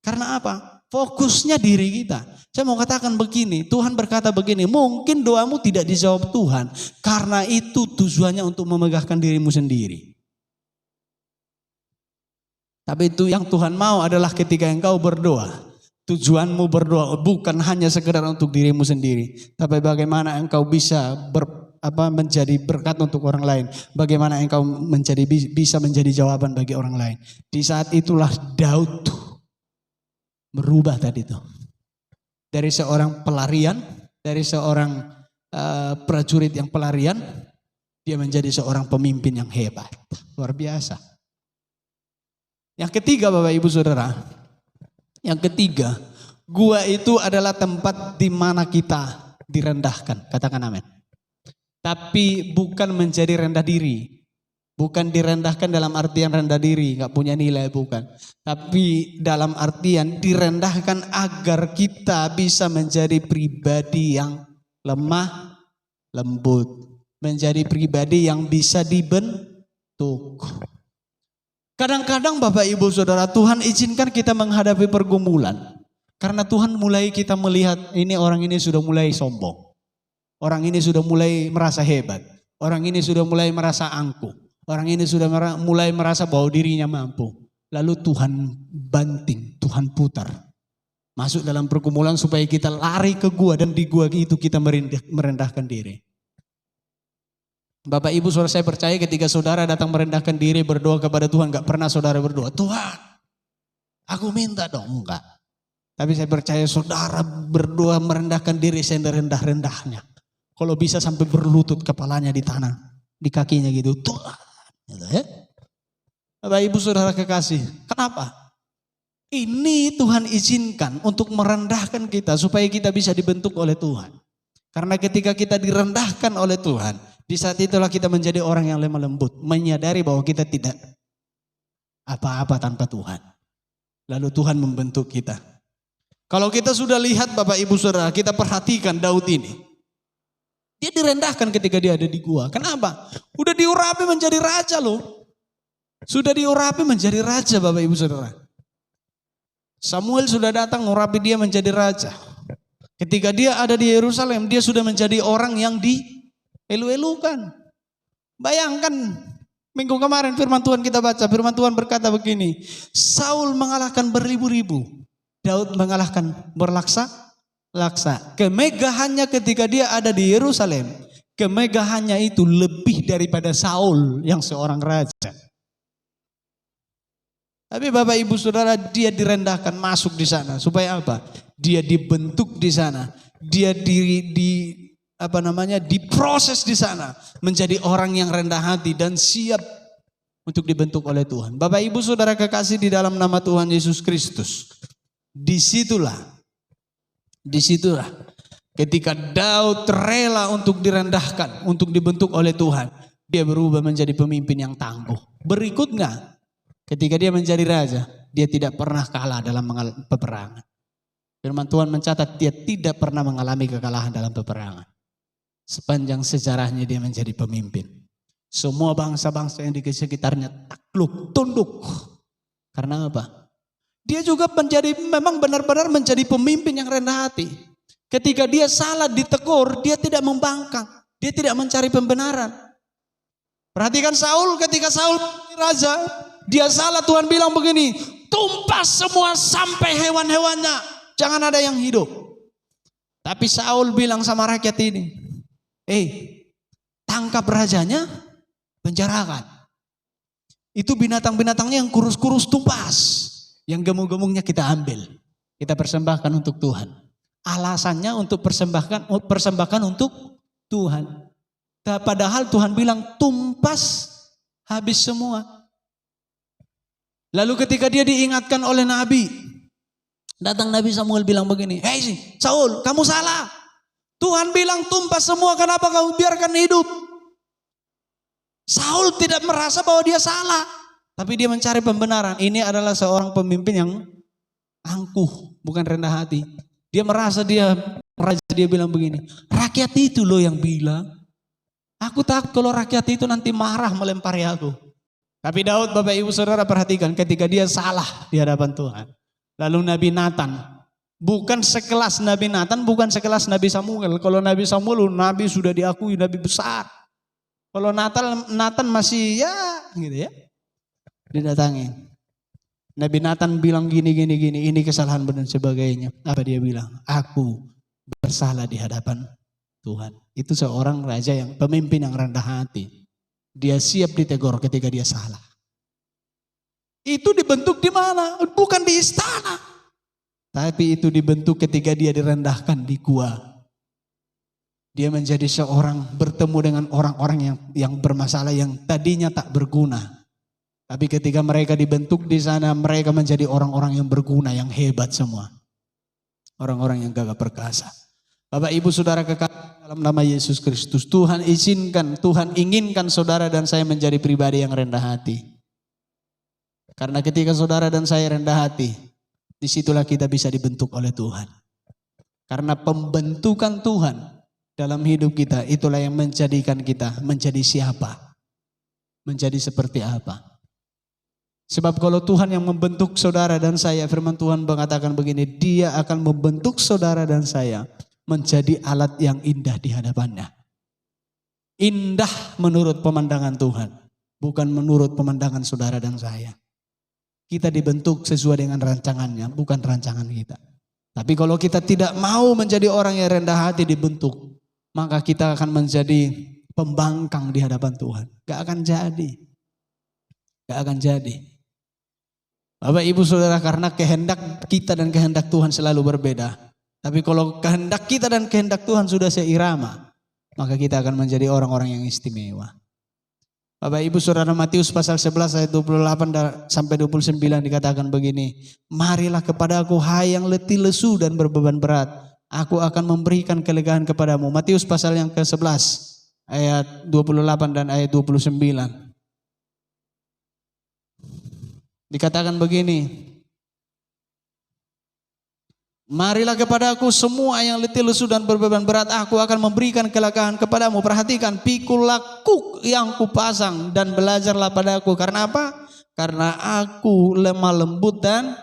Karena apa? Fokusnya diri kita. Saya mau katakan begini, Tuhan berkata begini, mungkin doamu tidak dijawab Tuhan, karena itu tujuannya untuk memegahkan dirimu sendiri. Tapi itu yang Tuhan mau adalah ketika engkau berdoa, tujuanmu berdoa bukan hanya sekedar untuk dirimu sendiri, tapi bagaimana engkau bisa menjadi berkat untuk orang lain, bagaimana engkau bisa menjadi jawaban bagi orang lain. Di saat itulah Daud merubah tadi itu, dari seorang pelarian, dari seorang prajurit yang pelarian, dia menjadi seorang pemimpin yang hebat, luar biasa. Yang ketiga Bapak Ibu Saudara, yang ketiga, gua itu adalah tempat di mana kita direndahkan, katakan amin. Tapi bukan menjadi rendah diri, bukan direndahkan dalam artian rendah diri, gak punya nilai, bukan. Tapi dalam artian direndahkan agar kita bisa menjadi pribadi yang lemah, lembut, menjadi pribadi yang bisa dibentuk. Kadang-kadang Bapak Ibu Saudara, Tuhan izinkan kita menghadapi pergumulan. Karena Tuhan mulai kita melihat ini orang ini sudah mulai sombong. Orang ini sudah mulai merasa hebat. Orang ini sudah mulai merasa angkuh. Orang ini sudah mulai merasa bahwa dirinya mampu. Lalu Tuhan banting, Tuhan putar. Masuk dalam pergumulan supaya kita lari ke gua dan di gua itu kita merendahkan diri. Bapak Ibu Saudara, saya percaya ketika saudara datang merendahkan diri berdoa kepada Tuhan, gak pernah saudara berdoa, Tuhan aku minta dong, enggak. Tapi saya percaya saudara berdoa merendahkan diri serendah-rendahnya. Kalau bisa sampai berlutut kepalanya di tanah, di kakinya gitu, Tuhan. Gitu ya. Bapak Ibu Saudara kekasih, kenapa? Ini Tuhan izinkan untuk merendahkan kita supaya kita bisa dibentuk oleh Tuhan. Karena ketika kita direndahkan oleh Tuhan, di saat itulah kita menjadi orang yang lemah lembut. Menyadari bahwa kita tidak apa-apa tanpa Tuhan. Lalu Tuhan membentuk kita. Kalau kita sudah lihat Bapak Ibu Saudara, kita perhatikan Daud ini. Dia direndahkan ketika dia ada di gua. Kenapa? Udah diurapi menjadi raja loh. Sudah diurapi menjadi raja Bapak Ibu Saudara. Samuel sudah datang mengurapi dia menjadi raja. Ketika dia ada di Yerusalem, dia sudah menjadi orang yang elu-elukan. Bayangkan Minggu kemarin firman Tuhan kita baca, firman Tuhan berkata begini, Saul mengalahkan beribu-ribu, Daud mengalahkan berlaksa-laksa. Kemegahannya ketika dia ada di Yerusalem, kemegahannya itu lebih daripada Saul yang seorang raja. Tapi Bapak Ibu Saudara, dia direndahkan masuk di sana supaya apa? Dia dibentuk di sana, dia diproses di sana menjadi orang yang rendah hati dan siap untuk dibentuk oleh Tuhan. Bapak Ibu Saudara kekasih di dalam nama Tuhan Yesus Kristus. Disitulah ketika Daud rela untuk direndahkan, untuk dibentuk oleh Tuhan, dia berubah menjadi pemimpin yang tangguh. Berikutnya, ketika dia menjadi raja, dia tidak pernah kalah dalam peperangan. Firman Tuhan mencatat dia tidak pernah mengalami kekalahan dalam peperangan. Sepanjang sejarahnya dia menjadi pemimpin. Semua bangsa-bangsa yang di sekitarnya takluk, tunduk. Karena apa? Dia juga memang benar-benar menjadi pemimpin yang rendah hati. Ketika dia salah ditegur, dia tidak membangkang. Dia tidak mencari pembenaran. Perhatikan Saul, ketika Saul raja, dia salah, Tuhan bilang begini, tumpas semua sampai hewan-hewannya, jangan ada yang hidup. Tapi Saul bilang sama rakyat ini, tangkap rajanya, penjarakan. Itu binatang-binatangnya yang kurus-kurus tumpas, yang gemuk-gemuknya kita ambil, kita persembahkan untuk Tuhan. Alasannya untuk persembahkan untuk Tuhan. Padahal Tuhan bilang tumpas habis semua. Lalu ketika dia diingatkan oleh Nabi, datang Nabi Samuel bilang begini, Saul, kamu salah. Tuhan bilang tumpas semua, kenapa kamu biarkan hidup? Saul tidak merasa bahwa dia salah, tapi dia mencari pembenaran. Ini adalah seorang pemimpin yang angkuh, bukan rendah hati. Dia merasa raja, dia bilang begini, rakyat itu loh yang bilang. Aku takut kalau rakyat itu nanti marah melempari aku. Tapi Daud, Bapak Ibu Saudara perhatikan, ketika dia salah di hadapan Tuhan. Lalu Nabi Nathan, bukan sekelas Nabi Nathan, bukan sekelas Nabi Samuel. Kalau Nabi Samuel, Nabi sudah diakui Nabi besar. Kalau Nathan masih gitu ya. Didatangi. Nabi Nathan bilang gini, ini kesalahan dan sebagainya. Apa dia bilang? Aku bersalah di hadapan Tuhan. Itu seorang raja yang pemimpin yang rendah hati. Dia siap ditegur ketika dia salah. Itu dibentuk di mana? Bukan di istana. Tapi itu dibentuk ketika dia direndahkan di gua. Dia menjadi seorang bertemu dengan orang-orang yang bermasalah, yang tadinya tak berguna. Tapi ketika mereka dibentuk di sana, mereka menjadi orang-orang yang berguna, yang hebat semua. Orang-orang yang gagah perkasa. Bapak Ibu Saudara kekasih dalam nama Yesus Kristus, Tuhan inginkan saudara dan saya menjadi pribadi yang rendah hati. Karena ketika saudara dan saya rendah hati, disitulah kita bisa dibentuk oleh Tuhan. Karena pembentukan Tuhan dalam hidup kita, itulah yang menjadikan kita menjadi siapa, menjadi seperti apa. Sebab kalau Tuhan yang membentuk saudara dan saya, firman Tuhan mengatakan begini, Dia akan membentuk saudara dan saya menjadi alat yang indah di hadapannya. Indah menurut pemandangan Tuhan, bukan menurut pemandangan saudara dan saya. Kita dibentuk sesuai dengan rancangannya, bukan rancangan kita. Tapi kalau kita tidak mau menjadi orang yang rendah hati dibentuk, maka kita akan menjadi pembangkang di hadapan Tuhan. Gak akan jadi. Gak akan jadi. Bapak Ibu Saudara, karena kehendak kita dan kehendak Tuhan selalu berbeda. Tapi kalau kehendak kita dan kehendak Tuhan sudah seirama, maka kita akan menjadi orang-orang yang istimewa. Bapak Ibu Saudara, Matius pasal 11 ayat 28 sampai 29 dikatakan begini, marilah kepadaku hai yang letih lesu dan berbeban berat, aku akan memberikan kelegaan kepadamu. Matius pasal yang ke-11 ayat 28 dan ayat 29. Dikatakan begini, marilah kepadaku semua yang letih lesu dan berbeban berat, aku akan memberikan kelegaan kepadamu. Perhatikan, pikul laku yang kupasang dan belajarlah padaku. Karena apa? Karena aku lemah lembut dan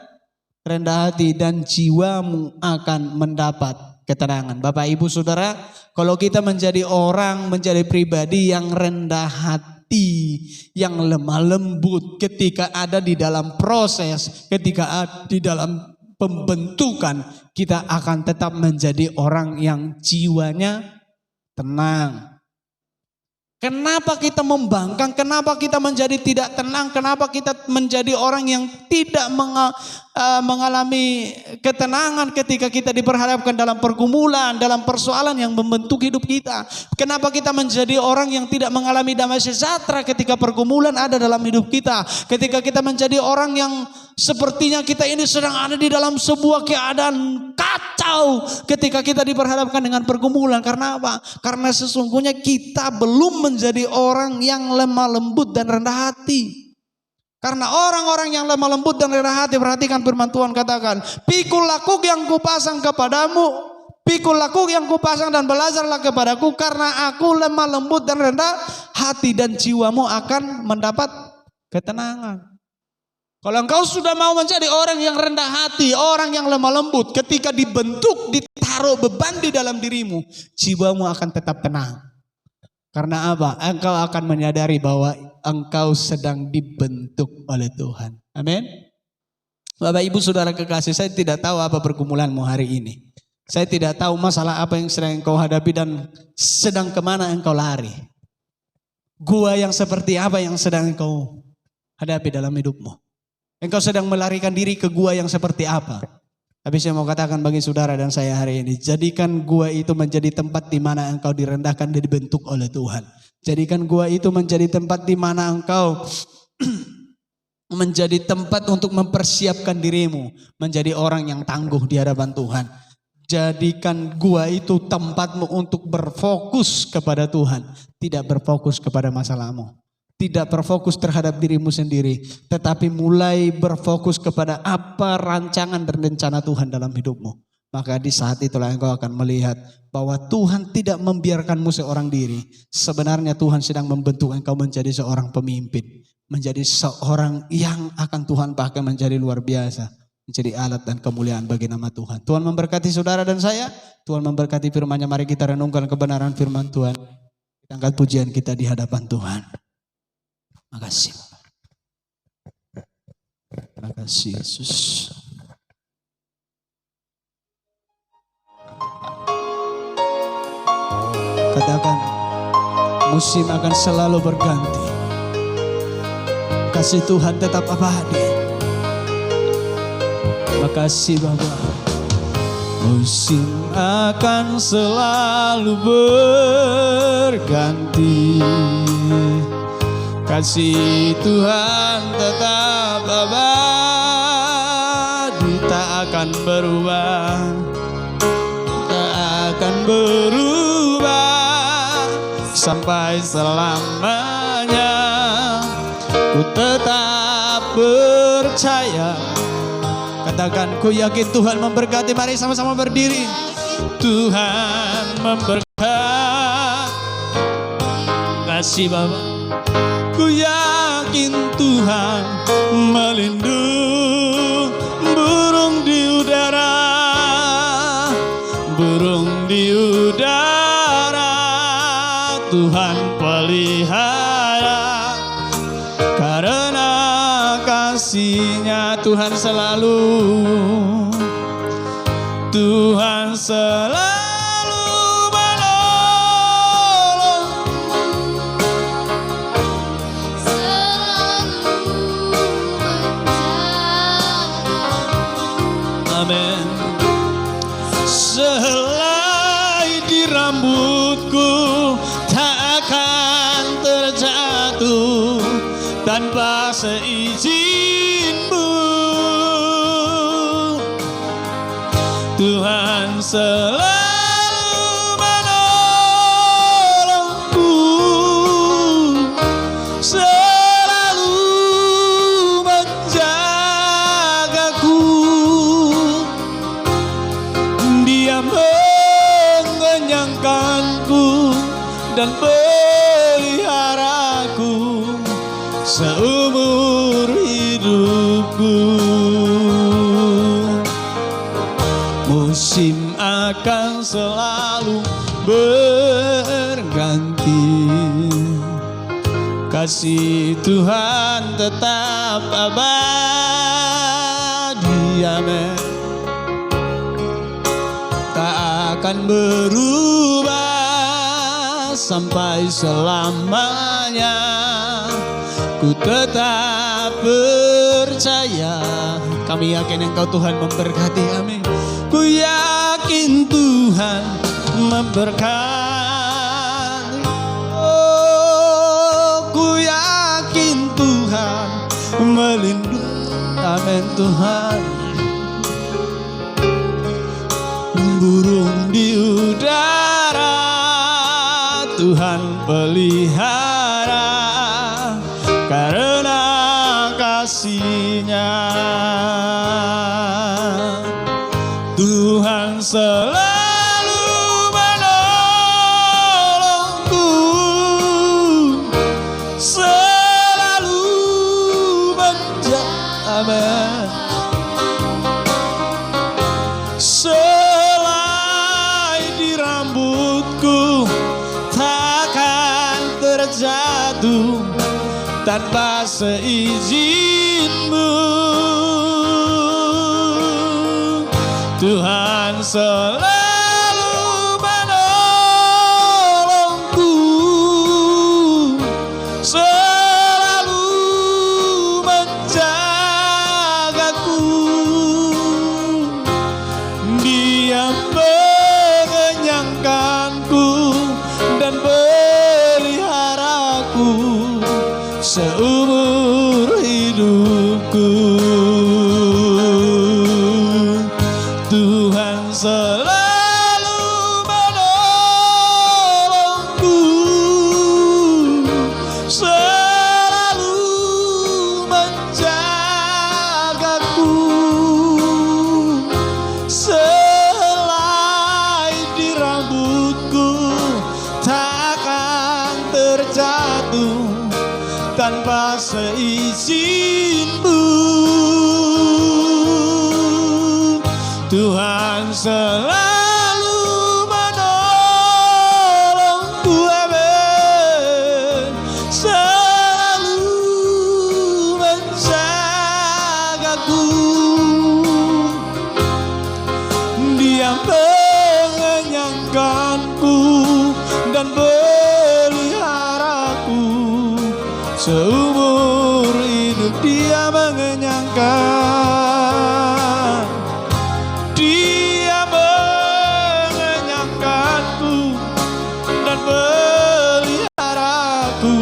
rendah hati, dan jiwamu akan mendapat ketenangan. Bapak Ibu Saudara, kalau kita menjadi orang, menjadi pribadi yang rendah hati, hati yang lemah lembut ketika ada di dalam proses, ketika ada di dalam pembentukan, kita akan tetap menjadi orang yang jiwanya tenang. Kenapa kita membangkang? Kenapa kita menjadi tidak tenang? Kenapa kita menjadi orang yang tidak mengalami ketenangan ketika kita diperhadapkan dalam pergumulan, dalam persoalan yang membentuk hidup kita? Kenapa kita menjadi orang yang tidak mengalami damai sejahtera ketika pergumulan ada dalam hidup kita? Ketika kita menjadi orang yang sepertinya kita ini sedang ada di dalam sebuah keadaan kacau ketika kita diperhadapkan dengan pergumulan. Karena apa? Karena sesungguhnya kita belum menjadi orang yang lemah lembut dan rendah hati. Karena orang-orang yang lemah lembut dan rendah hati, perhatikan firman Tuhan katakan, pikul lakuk yang kupasang kepadamu, pikul lakuk yang kupasang dan belajarlah kepadaku, karena aku lemah lembut dan rendah hati, dan jiwamu akan mendapat ketenangan. Kalau engkau sudah mau menjadi orang yang rendah hati, orang yang lemah lembut, ketika dibentuk, ditaruh beban di dalam dirimu, jiwamu akan tetap tenang. Karena apa? Engkau akan menyadari bahwa engkau sedang dibentuk oleh Tuhan. Amin. Bapak Ibu Saudara kekasih, saya tidak tahu apa pergumulanmu hari ini. Saya tidak tahu masalah apa yang sedang engkau hadapi dan sedang kemana engkau lari. Gua yang seperti apa yang sedang engkau hadapi dalam hidupmu. Engkau sedang melarikan diri ke gua yang seperti apa? Tapi saya mau katakan bagi saudara dan saya hari ini, jadikan gua itu menjadi tempat di mana engkau direndahkan dan dibentuk oleh Tuhan. Jadikan gua itu menjadi tempat di mana engkau menjadi tempat untuk mempersiapkan dirimu menjadi orang yang tangguh di hadapan Tuhan. Jadikan gua itu tempatmu untuk berfokus kepada Tuhan, tidak berfokus kepada masalahmu. Tidak berfokus terhadap dirimu sendiri, tetapi mulai berfokus kepada apa rancangan dan rencana Tuhan dalam hidupmu. Maka di saat itulah engkau akan melihat bahwa Tuhan tidak membiarkanmu seorang diri. Sebenarnya Tuhan sedang membentuk engkau menjadi seorang pemimpin. Menjadi seorang yang akan Tuhan pakai menjadi luar biasa. Menjadi alat dan kemuliaan bagi nama Tuhan. Tuhan memberkati saudara dan saya. Tuhan memberkati firman-Nya. Mari kita renungkan kebenaran firman Tuhan. Kita angkat pujian kita di hadapan Tuhan. Makasih. Terima kasih Yesus. Katakan, musim akan selalu berganti. Kasih Tuhan tetap abadi. Terima kasih Bapa. Musim akan selalu berganti. Kasih Tuhan tetap abadi, tak akan berubah, tak akan berubah sampai selamanya. Ku tetap percaya. Katakan, ku yakin Tuhan memberkati. Mari sama-sama berdiri. Tuhan memberkati. Kasih Bapa. Ku yakin Tuhan melindungi burung di udara, burung di udara. Tuhan pelihara, karena kasih-Nya Tuhan selalu, Tuhan selalu. Amin. Sehelai di rambutku tak akan terjatuh tanpa seizin-Mu. Tuhan selalu menolongku, selalu menjagaku. Dia mengenyangkanku dan peliharaku seumur hidupku. Musim akan selalu berganti. kasih Tuhan tetap abadi, amin. Tak akan berubah sampai selamanya. Ku tetap percaya. Kami yakin Engkau Tuhan memberkati kami. Ku yakin Tuhan memberkati. Oh, ku yakin Tuhan melindungi. Amin Tuhan. Burung di udara Tuhan pelihara karena kasih-Nya. Tuhan selalu menolongku, selalu menjaga. Selai di rambutku takkan terjatuh tanpa seizin-Mu. Tuhan selalu menolongku, selalu menjagaku. Dia mengenyangkanku dan peliharaku seumur hidupku. Tuhan selalu menolongku, selalu menjagaku. Selai di rambutku takkan terjatuh tanpa seizin-Mu. Tuhan selalu menolongku, amin. Selalu menjagaku. Dia mengenyangkanku dan peliharaku seumur hidup. Dia mengenyangkan, Dia mengenyangkanku dan peliharaku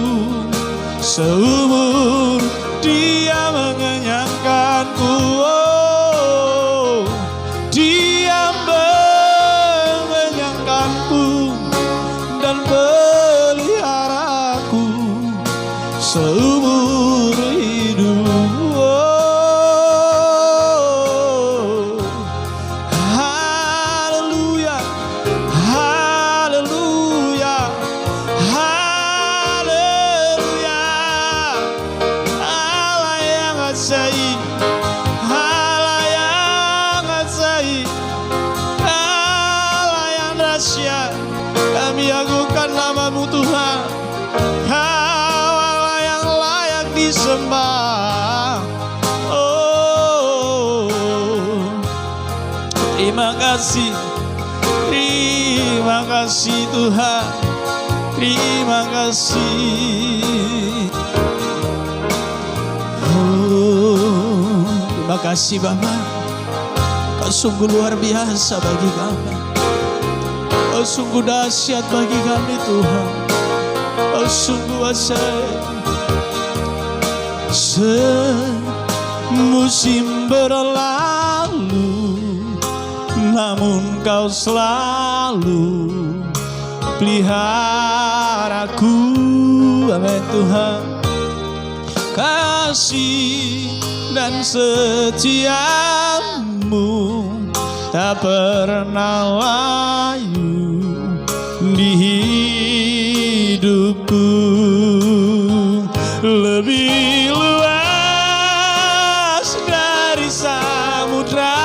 seumur. Dia mengenyangkanku, oh, Dia mengenyangkanku dan peliharaku seumur hidup. Oh, haleluya, haleluya, haleluya. Allah yang ajaib, Allah yang ajaib, Allah yang dahsyat. Kami agungkan nama-Mu Tuhan. Disembah. Oh, terima kasih Tuhan, terima kasih. Oh, terima kasih Bapa. Kau sungguh luar biasa bagi kami. Kau sungguh dahsyat bagi kami Tuhan. Kau sungguh ajaib. Semusim berlalu, namun Kau selalu peliharaku, amin Tuhan. Kasih dan setia-Mu tak pernah layu di hidupku. Lebih luas dari samudra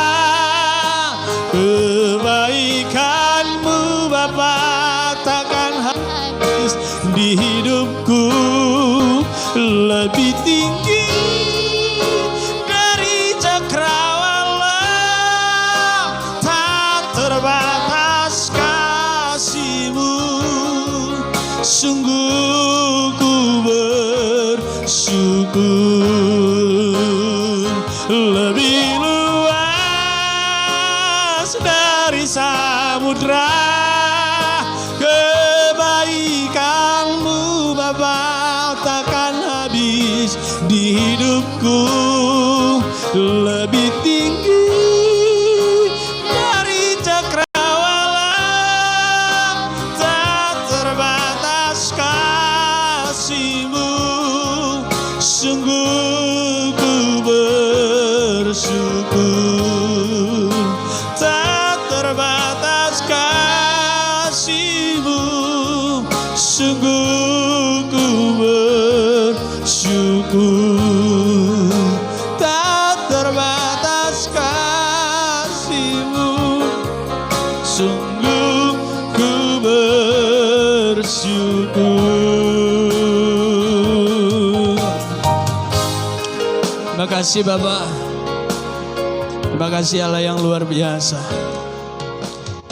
kebaikan-Mu Bapa takkan habis di hidupku. lebih tinggi dari cakrawala, tak terbatas kasih-Mu. Sungguh ku bersyukur, lebih luas dari samudra kebaikan-Mu Bapa, takkan habis di hidupku, lebih tinggi dari cakrawala, tak terbatas kasih-Mu. Sungguh ku bersyukur, tak terbatas kasih-Mu. Sungguh ku bersyukur, tak terbatas kasih-Mu. Sungguh ku bersyukur. Terima kasih Bapak. Terima kasih Allah yang luar biasa.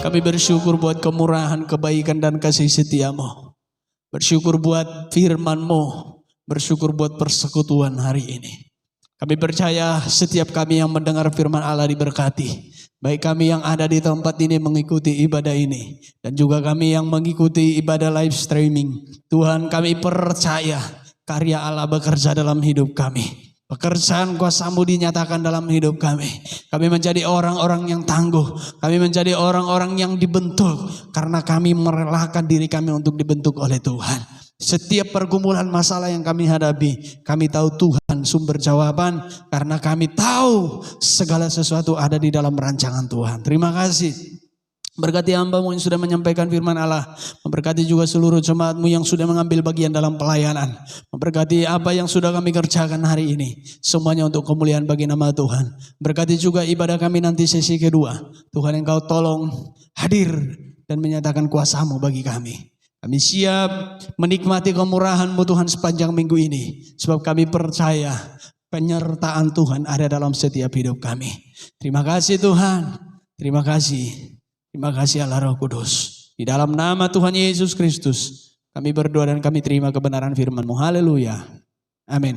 Kami bersyukur buat kemurahan, kebaikan dan kasih setia-Mu. Bersyukur buat firman-Mu. Bersyukur buat persekutuan hari ini. Kami percaya setiap kami yang mendengar firman Allah diberkati. Baik kami yang ada di tempat ini mengikuti ibadah ini. Dan juga kami yang mengikuti ibadah live streaming. Tuhan, kami percaya karya Allah bekerja dalam hidup kami. Pekerjaan kuasa-Mu dinyatakan dalam hidup kami. Kami menjadi orang-orang yang tangguh. Kami menjadi orang-orang yang dibentuk. Karena kami merelakan diri kami untuk dibentuk oleh Tuhan. Setiap pergumulan masalah yang kami hadapi, kami tahu Tuhan sumber jawaban. Karena kami tahu segala sesuatu ada di dalam rancangan Tuhan. Terima kasih. Berkati hamba-Mu yang sudah menyampaikan firman Allah. Memberkati juga seluruh jemaat-Mu yang sudah mengambil bagian dalam pelayanan. Memberkati apa yang sudah kami kerjakan hari ini. Semuanya untuk kemuliaan bagi nama Tuhan. Berkati juga ibadah kami nanti sesi kedua. Tuhan Engkau tolong hadir dan menyatakan kuasa-Mu bagi kami. Kami siap menikmati kemurahan-Mu Tuhan sepanjang minggu ini. Sebab kami percaya penyertaan Tuhan ada dalam setiap hidup kami. Terima kasih Tuhan. Terima kasih. Terima kasih Allah Roh Kudus. Di dalam nama Tuhan Yesus Kristus, kami berdoa dan kami terima kebenaran firman-Mu. Haleluya. Amin.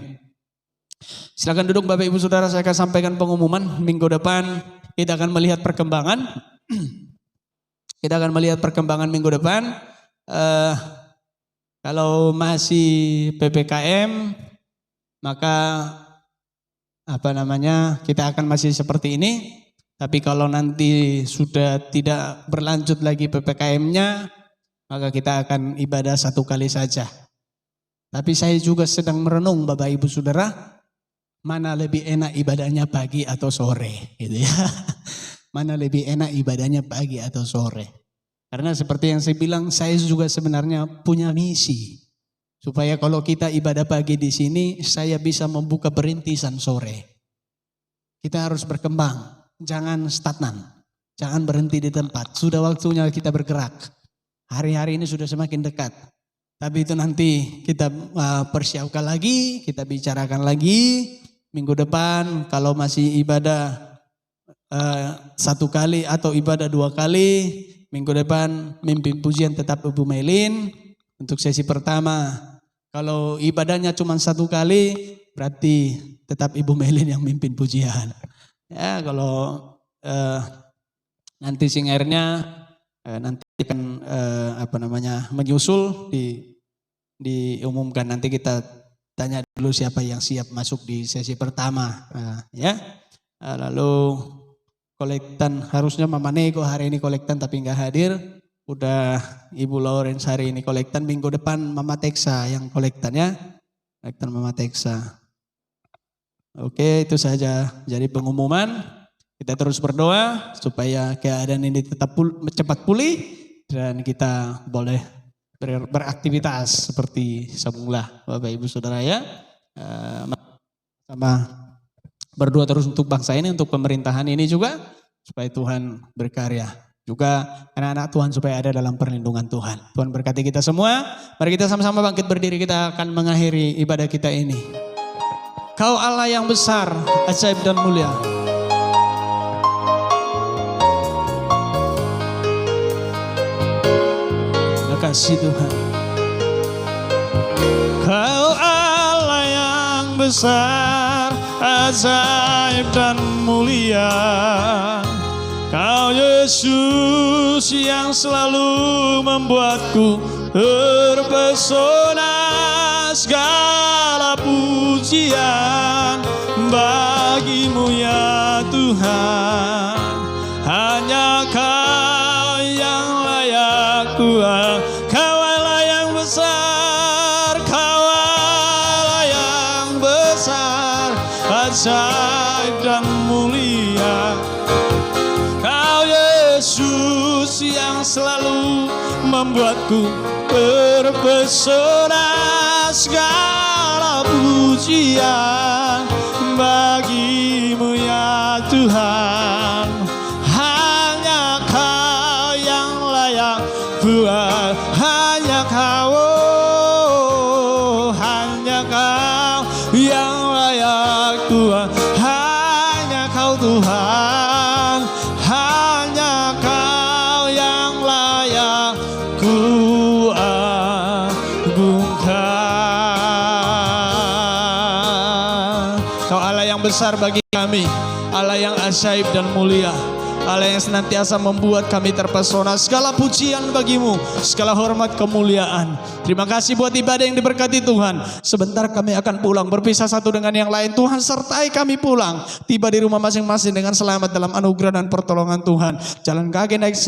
Silakan duduk Bapak Ibu Saudara, saya akan sampaikan pengumuman. Minggu depan kita akan melihat perkembangan. Kita akan melihat perkembangan minggu depan. Kalau masih PPKM, maka kita akan masih seperti ini. Tapi kalau nanti sudah tidak berlanjut lagi PPKM-nya, maka kita akan ibadah 1 kali saja. Tapi saya juga sedang merenung Bapak Ibu Saudara, mana lebih enak ibadahnya pagi atau sore, gitu ya. Mana lebih enak ibadahnya pagi atau sore. Karena seperti yang saya bilang, saya juga sebenarnya punya misi. Supaya kalau kita ibadah pagi di sini, saya bisa membuka perintisan sore. Kita harus berkembang. Jangan stagnan, jangan berhenti di tempat. Sudah waktunya kita bergerak. Hari-hari ini sudah semakin dekat. Tapi itu nanti kita persiapkan lagi, kita bicarakan lagi. Minggu depan kalau masih ibadah 1 kali atau ibadah 2 kali. Minggu depan mimpin pujian tetap Ibu Melin. Untuk sesi pertama, kalau ibadahnya cuma 1 kali, berarti tetap Ibu Melin yang mimpin pujian. Ya kalau nanti singernya nanti akan menyusul diumumkan. Nanti kita tanya dulu siapa yang siap masuk di sesi pertama, ya. Lalu kolektan harusnya Mama Nego hari ini kolektan tapi nggak hadir. Udah Ibu Lawrence hari ini kolektan. Minggu depan Mama Teksa yang kolektan ya. Kolektan Mama Teksa. Oke, itu saja jadi pengumuman. Kita terus berdoa supaya keadaan ini tetap cepat pulih dan kita boleh beraktivitas seperti semula, Bapak Ibu Saudara ya. Sama berdoa terus untuk bangsa ini, untuk pemerintahan ini juga supaya Tuhan berkarya. juga anak-anak Tuhan supaya ada dalam perlindungan Tuhan. Tuhan berkati kita semua. Mari kita sama-sama bangkit berdiri, kita akan mengakhiri ibadah kita ini. Kau Allah yang besar, ajaib dan mulia. Terima kasih Tuhan. Kau Allah yang besar, ajaib dan mulia. Kau Yesus yang selalu membuatku terpesona, segala pujian bagimu ya Tuhan. Hanya Kau yang layak Tuhan. Kau Allah yang besar, Kau Allah yang besar, ajaib dan mulia. Kau Yesus yang selalu membuatku terpesona, segala pujian bagimu ya Tuhan. Hanya Kau yang layak Tuhan, hanya Kau, hanya Kau yang layak Tuhan, hanya Kau Tuhan, hanya Kau yang layak ku agungkan. Kau Allah yang besar bagi kami, Allah yang ajaib dan mulia, Allah yang senantiasa membuat kami terpesona. Segala pujian bagimu, segala hormat kemuliaan. Terima kasih buat ibadah yang diberkati Tuhan. Sebentar kami akan pulang, berpisah satu dengan yang lain. Tuhan sertai kami pulang, tiba di rumah masing-masing dengan selamat dalam anugerah dan pertolongan Tuhan. Jalan kaki, naik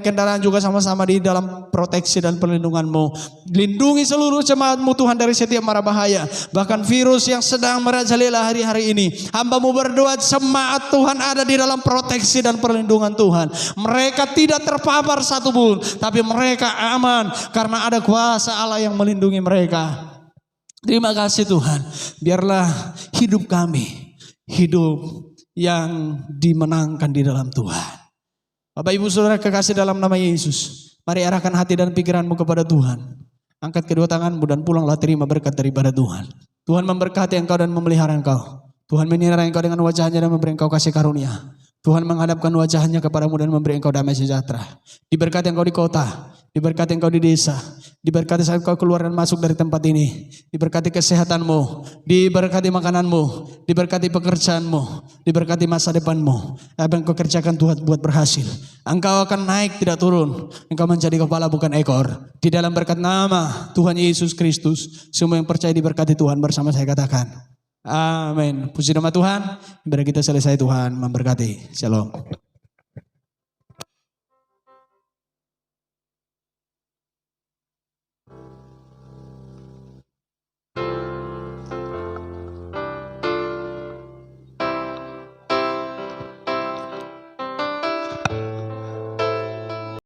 kendaraan juga sama-sama di dalam proteksi dan perlindungan-Mu. Lindungi seluruh jemaat-Mu Tuhan dari setiap mara bahaya, bahkan virus yang sedang merajalela hari-hari ini. Hamba-Mu berdoa jemaat Tuhan ada di dalam proteksi dan perlindungan Tuhan. Mereka tidak terpapar satupun, tapi mereka aman karena ada kuasa Allah yang melindungi mereka. Terima kasih Tuhan. Biarlah hidup kami hidup yang dimenangkan di dalam Tuhan. Bapak Ibu Saudara kekasih dalam nama Yesus, mari arahkan hati dan pikiranmu kepada Tuhan. Angkat kedua tanganmu dan pulanglah terima berkat daripada Tuhan. Tuhan memberkati engkau dan memelihara engkau. Tuhan menyinari engkau dengan wajahnya dan memberi engkau kasih karunia. Tuhan menghadapkan wajahnya kepadamu dan memberi engkau damai sejahtera. Diberkati engkau di kota, diberkati engkau di desa, diberkati saat engkau keluar dan masuk dari tempat ini, diberkati kesehatanmu, diberkati makananmu, diberkati pekerjaanmu, diberkati masa depanmu. Apa yang kau kerjakan Tuhan buat berhasil. Engkau akan naik tidak turun, engkau menjadi kepala bukan ekor. Di dalam berkat nama Tuhan Yesus Kristus, semua yang percaya diberkati Tuhan bersama saya katakan amin. Puji nama Tuhan. Ibadah kita selesai, Tuhan memberkati. Shalom.